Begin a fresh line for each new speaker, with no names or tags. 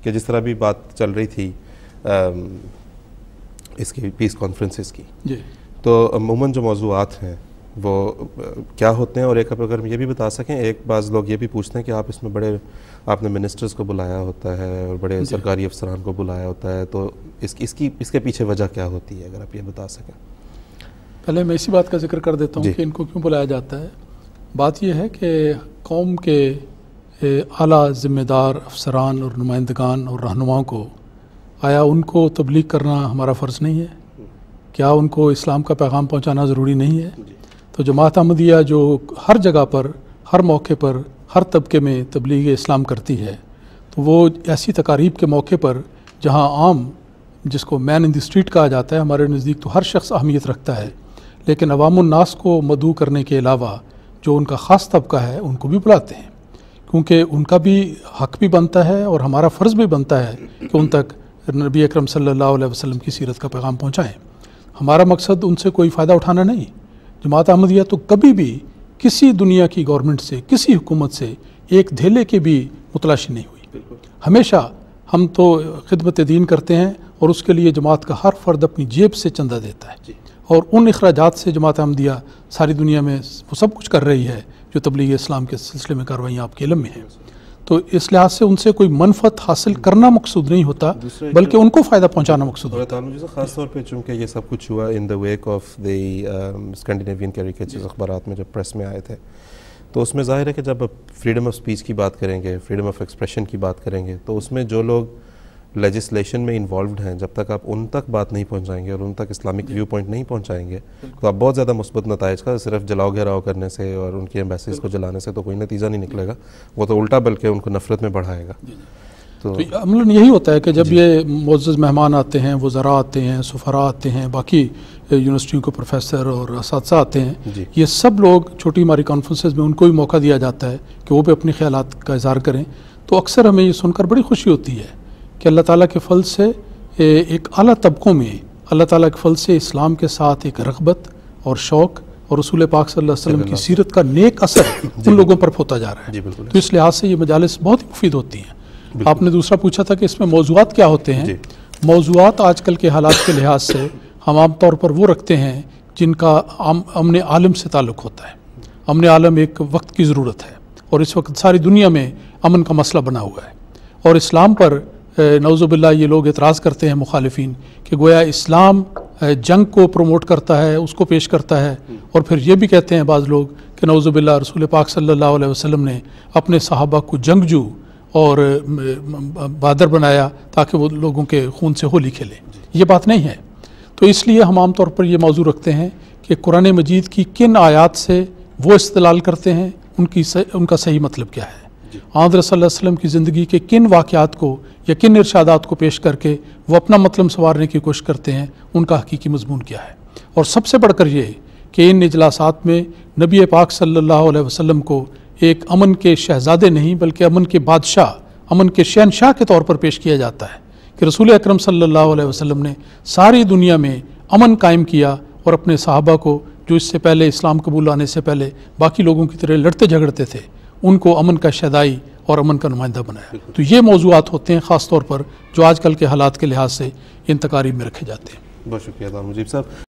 कि जिस तरह भी बात चल रही थी इसकी पीस कॉन्फ्रेंसेस की
जी,
तो अमूमन जो मौज़ूआत हैं वो क्या होते हैं, और एक अगर ये भी बता सकें, एक बाज़ लोग ये भी पूछते हैं कि आप इसमें बड़े आपने मिनिस्टर्स को बुलाया होता है और बड़े सरकारी अफसरान को बुलाया होता है, तो इसके पीछे वजह क्या होती है, अगर आप ये बता सकें।
पहले मैं इसी बात का जिक्र कर देता हूँ कि इनको क्यों बुलाया जाता है। बात यह है कि कौम के आला ज़िम्मेदार अफसरान और नुमाइंदगान और रहनुमाओं को, आया उनको तबलीग करना हमारा फ़र्ज़ नहीं है? क्या उनको इस्लाम का पैगाम पहुँचाना ज़रूरी नहीं है? तो जमात अहमदिया जो हर जगह पर, हर मौके पर, हर तबके में तबलीग इस्लाम करती है, तो वो ऐसी तकारीब के मौके पर जहाँ आम, जिसको मैन इन द स्ट्रीट कहा जाता है, हमारे नज़दीक तो हर शख्स अहमियत रखता है, लेकिन अवामुन्नास को मदऊ करने के अलावा जो उनका ख़ास तबका है उनको भी बुलाते हैं, क्योंकि उनका भी हक़ भी बनता है और हमारा फ़र्ज़ भी बनता है कि उन तक नबी अकरम सल्लल्लाहु अलैहि वसल्लम की सीरत का पैगाम पहुँचाएँ। हमारा मकसद उनसे कोई फ़ायदा उठाना नहीं। जमात अहमदिया तो कभी भी किसी दुनिया की गवर्नमेंट से, किसी हुकूमत से एक धेले के भी मुतलाशी नहीं हुई। हमेशा हम तो खिदमत दीन करते हैं और उसके लिए जमात का हर फ़र्द अपनी जेब से चंदा देता है, और उन अखराजात से जमात अहमदिया सारी दुनिया में वो सब कुछ कर रही है जो तबलीग इस्लाम के सिलसिले में कार्रवाइयाँ आपके इल्म में हैं। तो इस लिहाज से उनसे कोई मनफत हासिल करना मकसूद नहीं होता, बल्कि उनको फ़ायदा पहुँचाना मकसूद होता है।
ख़ास तौर पे चूँकि ये सब कुछ हुआ in the wake of the Scandinavian caricatures अखबारात में जब प्रेस में आए थे, तो उसमें ज़ाहिर है कि जब फ्रीडम ऑफ स्पीच की बात करेंगे, फ्रीडम ऑफ एक्सप्रेशन की बात करेंगे, तो उसमें जो लोग लेजिस्लेशन में इन्वॉल्व्ड हैं, जब तक आप उन तक बात नहीं पहुंचाएंगे और उन तक इस्लामिक व्यू पॉइंट नहीं पहुंचाएंगे, तो आप बहुत ज़्यादा मुस्बत नताइज का सिर्फ जलाओ घेराव करने से और उनकी एम्बेसीज को जलाने से तो कोई नतीजा नहीं निकलेगा, वो तो उल्टा बल्कि उनको नफरत में बढ़ाएगा। तो
अमलन यही होता है कि जब ये मुअज़्ज़ज़ मेहमान आते हैं, वज़रा आते हैं, सुफ़रा आते हैं, बाकी यूनिवर्सिटियों के प्रोफेसर और असातिज़ा आते हैं, ये सब लोग छोटी हमारी कॉन्फ्रेंसेस में उनको भी मौका दिया जाता है कि वो भी अपने ख़यालात का इज़हार करें। तो अक्सर हमें ये सुनकर बड़ी खुशी होती है कि अल्लाह ताला के फल से एक आला तबकों में अल्लाह ताला के फल से इस्लाम के साथ एक रग़बत और शौक़ और रसूल पाक सल्लल्लाहु अलैहि वसल्लम की सीरत का नेक असर उन लोगों पर होता जा रहा है। तो इस लिहाज से ये मजालिस बहुत ही मुफीद होती हैं। आपने दूसरा पूछा था कि इसमें मौज़ूआत क्या होते हैं। मौज़ूआत आजकल के हालात के लिहाज से हम आम तौर पर वो रखते हैं जिनका अमन आलम से ताल्लुक़ होता है। अमन आलम एक वक्त की ज़रूरत है और इस वक्त सारी दुनिया में अमन का मसला बना हुआ है, और इस्लाम पर नौज़ुबिल्लाह ये लोग एतराज़ करते हैं मुखालिफिन कि गोया इस्लाम जंग को प्रमोट करता है, उसको पेश करता है, और फिर ये भी कहते हैं बाज़ लोग कि नौज़ुबिल्लाह रसूल पाक सल्लल्लाहु अलैहि वसल्लम ने अपने सहाबा को जंगजू और बहादुर बनाया ताकि वो लोगों के खून से होली खेले। ये बात नहीं है। तो इसलिए हम आम तौर पर ये मौजू रखते हैं कि कुरान मजीद की किन आयात से वो इस्तेलाल करते हैं, उनका सही मतलब क्या है। आदर सल्लल्लाहु अलैहि वसल्लम की ज़िंदगी के किन वाक़यात को या किन इरशादात को पेश करके वो अपना मतलब संवारने की कोशिश करते हैं, उनका हकीकी मज़मून क्या है। और सबसे बढ़कर ये कि इन इजलासात में नबी पाक सल्लल्लाहु अलैहि वसल्लम को एक अमन के शहज़ादे नहीं बल्कि अमन के बादशाह, अमन के शहनशाह के तौर पर पेश किया जाता है कि रसूल अकरम सल्लल्लाहु अलैहि वसल्लम ने सारी दुनिया में अमन कायम किया और अपने सहाबा को, जो इससे पहले इस्लाम कबूल आने से पहले बाकी लोगों की तरह लड़ते झगड़ते थे, उनको अमन का शदाई और अमन का नुमाइंदा बनाया। तो ये मौज़ूआत होते हैं ख़ास तौर पर जो आजकल के हालात के लिहाज से इन तकारीब में रखे जाते हैं।
बहुत शुक्रिया मुजीब साहब।